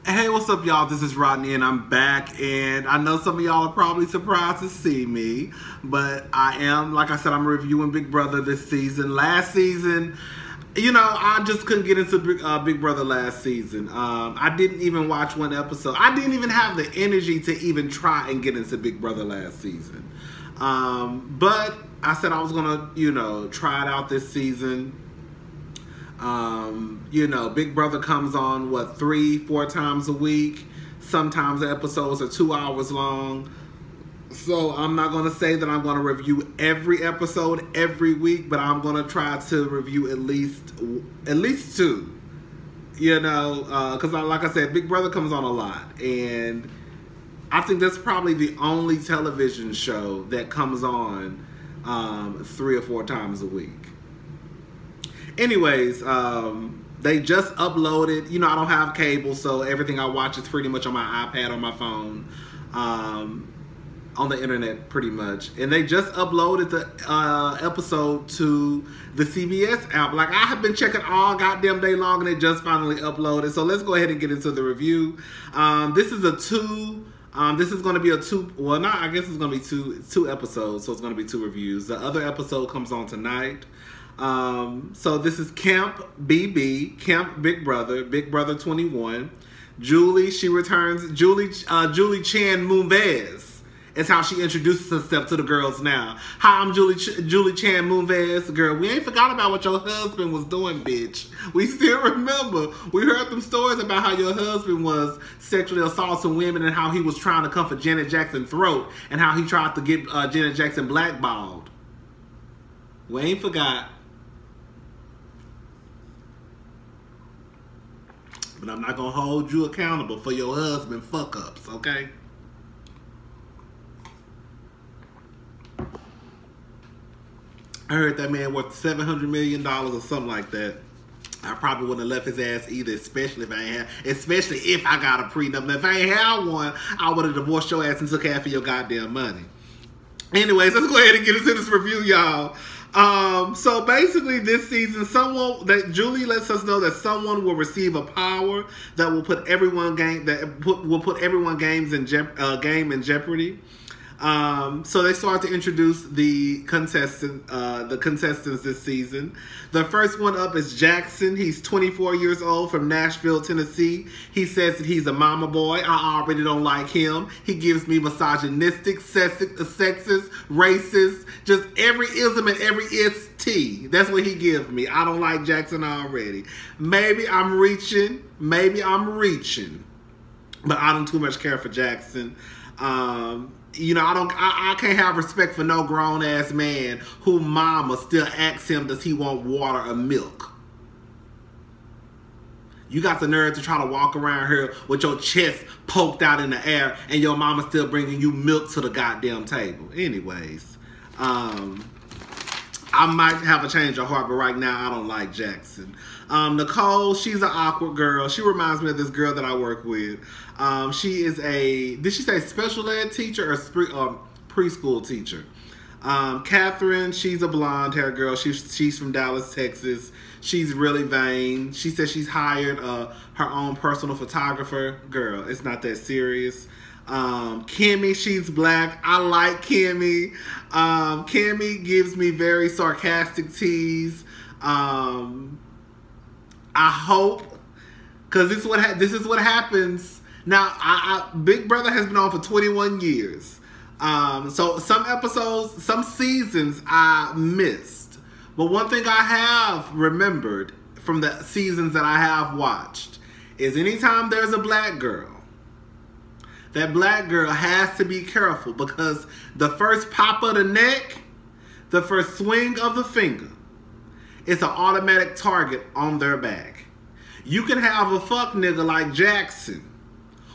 Hey, what's up, y'all? This is Rodney, and I'm back. And I know some of y'all are probably surprised to see me, but I am, like I said, I'm reviewing Big Brother this season. Last season, I just couldn't get into Big Brother last season. I didn't even watch one episode. I didn't even have the energy to even try and get into Big Brother last season. But I said I was gonna, try it out this season. Big Brother comes on, 3-4 times a week. Sometimes the episodes are 2 hours long. So I'm not going to say that I'm going to review every episode every week, but I'm going to try to review at least two. Because like I said, Big Brother comes on a lot. And I think that's probably the only television show that comes on 3 or 4 times a week. Anyways, they just uploaded, I don't have cable, so everything I watch is pretty much on my iPad, on my phone, on the internet pretty much. And they just uploaded the episode to the CBS app. Like, I have been checking all goddamn day long, and it just finally uploaded. So let's go ahead and get into the review. This is going to be I guess it's going to be two episodes, so it's going to be 2 reviews. The other episode comes on tonight. So this is Camp BB, Camp Big Brother 21. Julie Chan Moonves is how she introduces herself to the girls now. Hi, I'm Julie Chan Moonves. Girl, we ain't forgot about what your husband was doing, bitch. We still remember. We heard them stories about how your husband was sexually assaulting women and how he was trying to come for Janet Jackson's throat and how he tried to get Janet Jackson blackballed. We ain't forgot. But I'm not going to hold you accountable for your husband fuck-ups, okay? I heard that man worth $700 million or something like that. I probably wouldn't have left his ass either, especially if I got a prenup. Now, if I ain't had one, I would have divorced your ass and took half of your goddamn money. Anyways, let's go ahead and get into this review, y'all. So basically this season, Julie lets us know that someone will receive a power that will put everyone games in jeopardy. So they start to introduce the contestants this season. The first one up is Jackson. He's 24 years old from Nashville, Tennessee. He says that he's a mama boy. I already don't like him. He gives me misogynistic, sexist, racist, just every ism and every ist. That's what he gives me. I don't like Jackson already. Maybe I'm reaching, but I don't too much care for Jackson. I can't have respect for no grown ass man who mama still asks him, does he want water or milk? You got the nerve to try to walk around here with your chest poked out in the air and your mama still bringing you milk to the goddamn table. Anyways, I might have a change of heart, but right now I don't like Jackson. Nicole, she's an awkward girl. She reminds me of this girl that I work with. She is did she say special ed teacher or preschool teacher? Catherine, she's a blonde hair girl. She's from Dallas, Texas. She's really vain. She says she's hired her own personal photographer. Girl, it's not that serious. Kimmy, she's black. I like Kimmy. Kimmy gives me very sarcastic tease. I hope, because this is what happens. Now, Big Brother has been on for 21 years. So some episodes, some seasons I missed. But one thing I have remembered from the seasons that I have watched is anytime there's a black girl, that black girl has to be careful, because the first pop of the neck, the first swing of the finger, it's an automatic target on their back. You can have a fuck nigga like Jackson,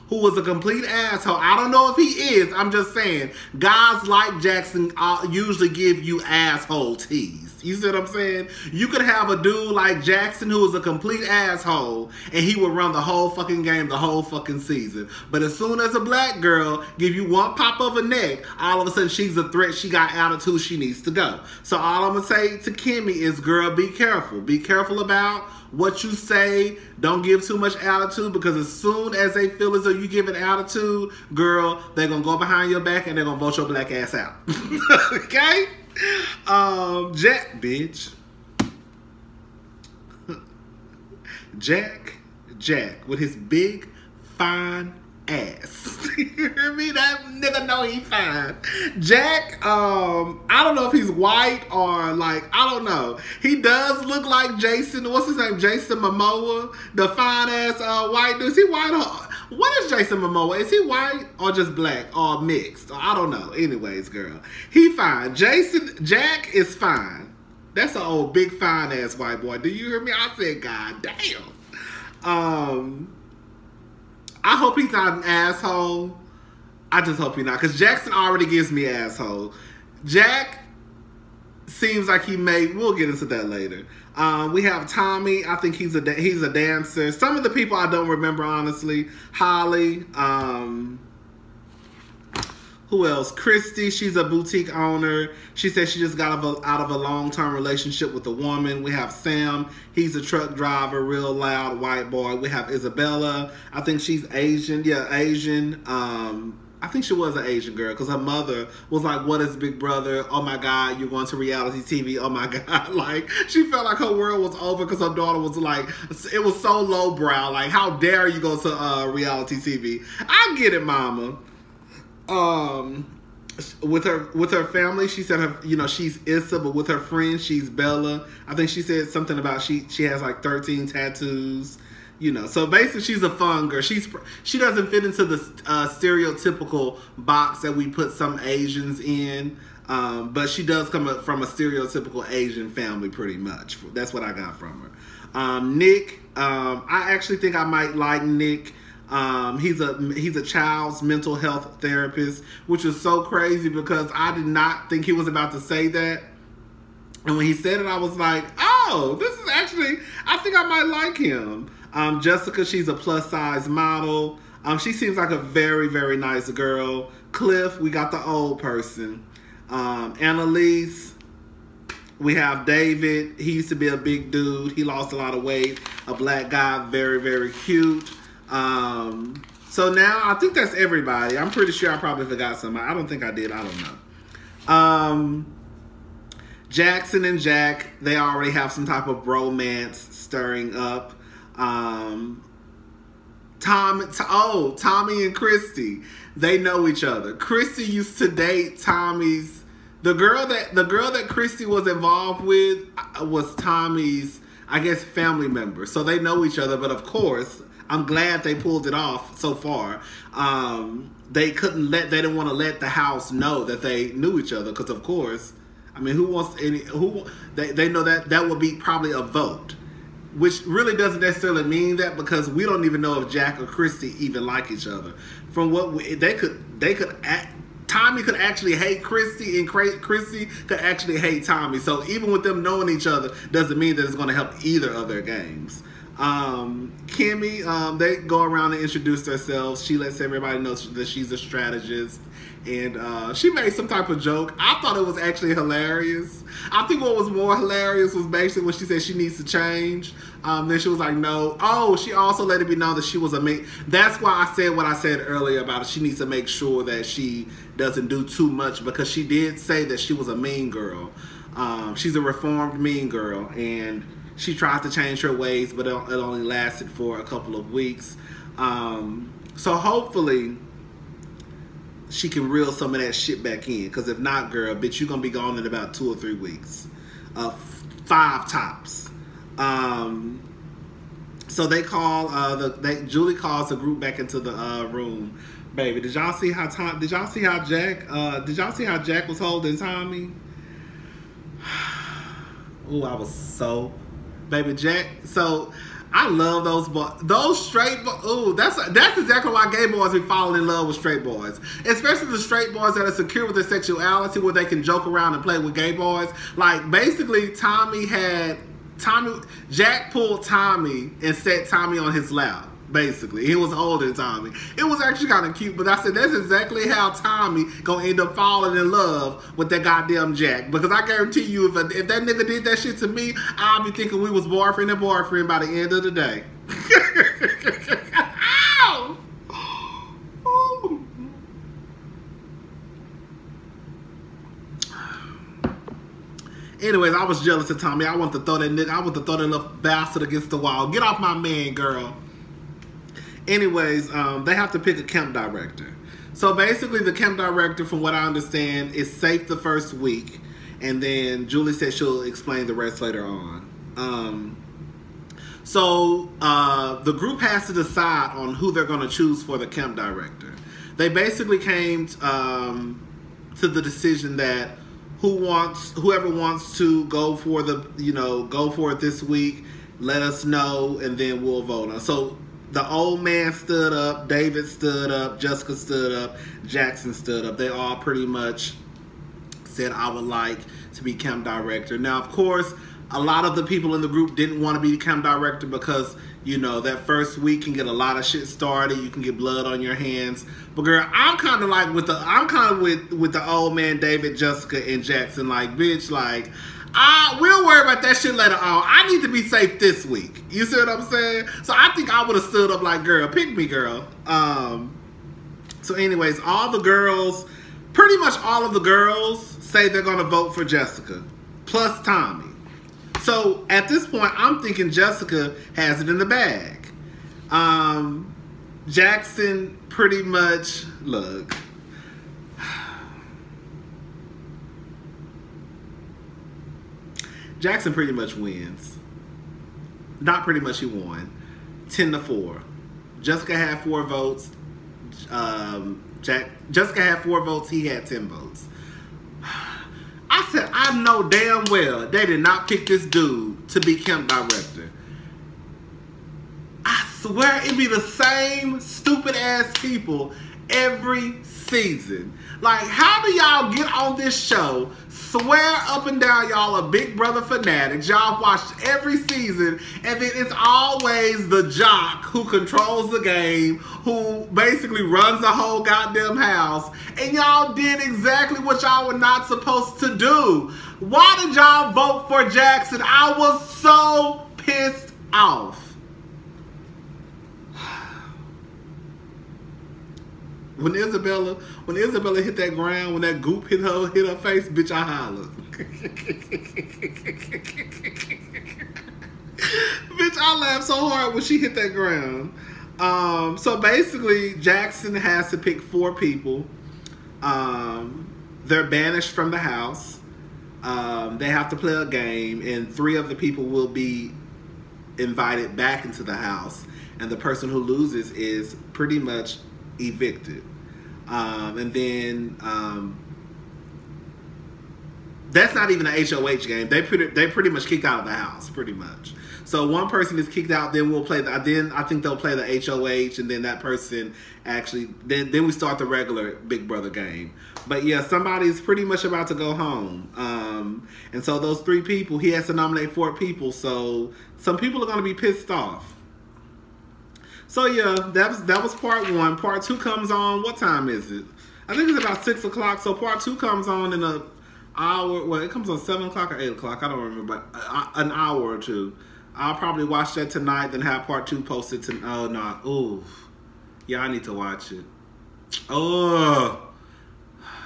who was a complete asshole. I don't know if he is. I'm just saying, guys like Jackson usually give you asshole tease. You see what I'm saying? You could have a dude like Jackson who is a complete asshole, and he would run the whole fucking game, the whole fucking season. But as soon as a black girl give you one pop of a neck, all of a sudden she's a threat. She got attitude. She needs to go. So all I'm gonna say to Kimmy is, girl, be careful. Be careful about what you say. Don't give too much attitude, because as soon as they feel as though you give an attitude, girl, they're gonna go behind your back and they're gonna vote your black ass out. Okay? Jack, bitch. Jack with his big fine ass. You hear me? That nigga know he fine. Jack, I don't know if he's white or like, I don't know. He does look like Jason. What's his name? Jason Momoa, the fine ass white dude. Is he white or what is Jason Momoa? Is he white or just black or mixed? I don't know. Anyways, girl, he fine. Jack is fine. That's an old big fine ass white boy. Do you hear me? I said, God damn. I hope he's not an asshole. I just hope he's not, because Jackson already gives me asshole. Jack seems like he may. We'll get into that later. We have Tommy. I think he's a dancer. Some of the people I don't remember, honestly. Holly. Who else? Christy. She's a boutique owner. She said she just got out of a long-term relationship with a woman. We have Sam. He's a truck driver, real loud white boy. We have Isabella. I think she's Asian. Yeah, Asian. I think she was an Asian girl, because her mother was like, what is Big Brother? Oh my God, you're going to reality TV. Oh my God. Like, she felt like her world was over because her daughter was like, it was so lowbrow. Like, how dare you go to reality TV? I get it, mama. With her family, she said her, she's Issa, but with her friends, she's Bella. I think she said something about she has like 13 tattoos. So basically she's a fun girl. She doesn't fit into the stereotypical box that we put some Asians in, but she does come from a stereotypical Asian family pretty much. That's what I got from her. Nick, I actually think I might like Nick. He's a child's mental health therapist, which is so crazy because I did not think he was about to say that. And when he said it, I was like, oh, this is actually, I think I might like him. Jessica, she's a plus size model. She seems like a very, very nice girl. Cliff, we got the old person. Annalise, we have David. He used to be a big dude. He lost a lot of weight. A black guy, very, very cute. So now I think that's everybody. I'm pretty sure I probably forgot somebody. I don't think I did. I don't know. Jackson and Jack, they already have some type of bromance stirring up. Tommy and Christy, they know each other. Christy used to date Tommy's. The girl that Christy was involved with was Tommy's, I guess, family member. So they know each other. But of course, I'm glad they pulled it off so far. They didn't want to let the house know that they knew each other, because of course, I mean, they know that would be probably a vote, which really doesn't necessarily mean that, because we don't even know if Jack or Christy even like each other. From what Tommy could actually hate Christy, and Christy could actually hate Tommy. So even with them knowing each other, doesn't mean that it's going to help either of their games. Kimmy, they go around and introduce themselves. She lets everybody know that she's a strategist, and she made some type of joke. I thought it was actually hilarious. I think what was more hilarious was basically when she said she needs to change. Then she was like, no. Oh, she also let it be known that she was a mean. That's why I said what I said earlier about it. She needs to make sure that she doesn't do too much, because she did say that she was a mean girl. She's a reformed mean girl, and she tried to change her ways, but it only lasted for a couple of weeks. So hopefully she can reel some of that shit back in, because if not, girl, bitch, you're going to be gone in about 2 or 3 weeks. 5 tops. So they call, Julie calls the group back into the room. Baby, did y'all see how Jack was holding Tommy? Oh, I was so... Baby Jack, so I love those boys. Those straight boys. Ooh, that's exactly why gay boys be falling in love with straight boys. Especially the straight boys that are secure with their sexuality, where they can joke around and play with gay boys. Like, basically, Jack pulled Tommy and set Tommy on his lap. Basically, he was holding Tommy. It was actually kind of cute, but I said that's exactly how Tommy gonna end up falling in love with that goddamn Jack. Because I guarantee you, if that nigga did that shit to me, I'll be thinking we was boyfriend and boyfriend by the end of the day. Ow! Anyways, I was jealous of Tommy. I want to throw that nigga. I want to throw that little bastard against the wall. Get off my man, girl. Anyways, they have to pick a camp director. So basically, the camp director, from what I understand, is safe the first week, and then Julie said she'll explain the rest later on. So the group has to decide on who they're going to choose for the camp director. They basically came to the decision that whoever wants to go for it this week, let us know, and then we'll vote on. So the old man stood up, David stood up, Jessica stood up, Jackson stood up. They all pretty much said, I would like to be camp director. Now, of course, a lot of the people in the group didn't want to be the camp director because, that first week can get a lot of shit started. You can get blood on your hands. But girl, I'm kind of like with the old man, David, Jessica, and Jackson. Like, bitch, like, we'll worry about that shit later on. I need to be safe this week. You see what I'm saying? So I think I would have stood up like, girl, pick me, girl. So anyways, pretty much all of the girls say they're going to vote for Jessica, plus Tommy. So at this point, I'm thinking Jessica has it in the bag. Jackson pretty much, look. Jackson pretty much wins. Not pretty much, he won. 10-4. Jessica had 4 votes. Jessica had 4 votes. He had 10 votes. I said, I know damn well they did not pick this dude to be camp director. I swear it be the same stupid ass people every season. Like, how do y'all get on this show, swear up and down y'all are Big Brother fanatics, y'all watched every season, and then it's always the jock who controls the game, who basically runs the whole goddamn house, and y'all did exactly what y'all were not supposed to do. Why did y'all vote for Jackson? I was so pissed off. When Isabella hit that ground, when that goop hit her face, bitch, I hollered. Bitch, I laughed so hard when she hit that ground. So basically, Jackson has to pick 4 people. They're banished from the house. They have to play a game, and 3 of the people will be invited back into the house, and the person who loses is pretty much evicted. And then that's not even an HOH game. They pretty much kicked out of the house, pretty much. So one person is kicked out, then we'll play then I think they'll play the HOH, and then that person actually then we start the regular Big Brother game. But yeah, somebody's pretty much about to go home. And so those 3 people, he has to nominate 4 people, so some people are gonna be pissed off. So yeah, that was part 1. Part 2 comes on, what time is it? I think it's about 6 o'clock. So part 2 comes on in an hour. Well, it comes on 7 o'clock or 8 o'clock. I don't remember, but an hour or 2. I'll probably watch that tonight, then have part 2 posted to. Oh no, ooh, yeah, I need to watch it. Oh,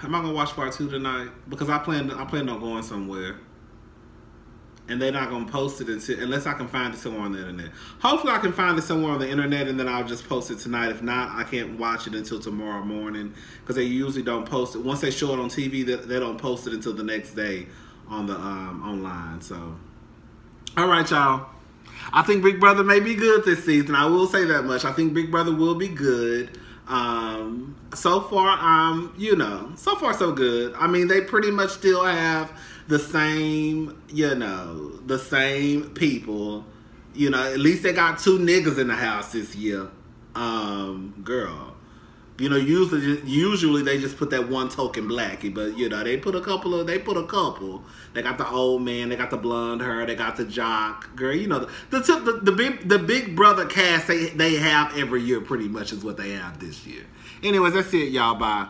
am I gonna watch part 2 tonight? Because I plan on going somewhere. And they're not going to post it unless I can find it somewhere on the internet. Hopefully I can find it somewhere on the internet, and then I'll just post it tonight. If not, I can't watch it until tomorrow morning, because they usually don't post it. Once they show it on TV, they don't post it until the next day on the online. So, all right, y'all. I think Big Brother may be good this season. I will say that much. I think Big Brother will be good. So far, so far so good. I mean, they pretty much still have the same, the same people You know, at least they got 2 niggas in the house this year. Girl. You know, usually they just put that one token blackie, but you know, they put a couple. They got the old man, they got the blonde hair, they got the jock. Girl, you know, the big brother cast they have every year pretty much is what they have this year. Anyways, that's it, y'all. Bye.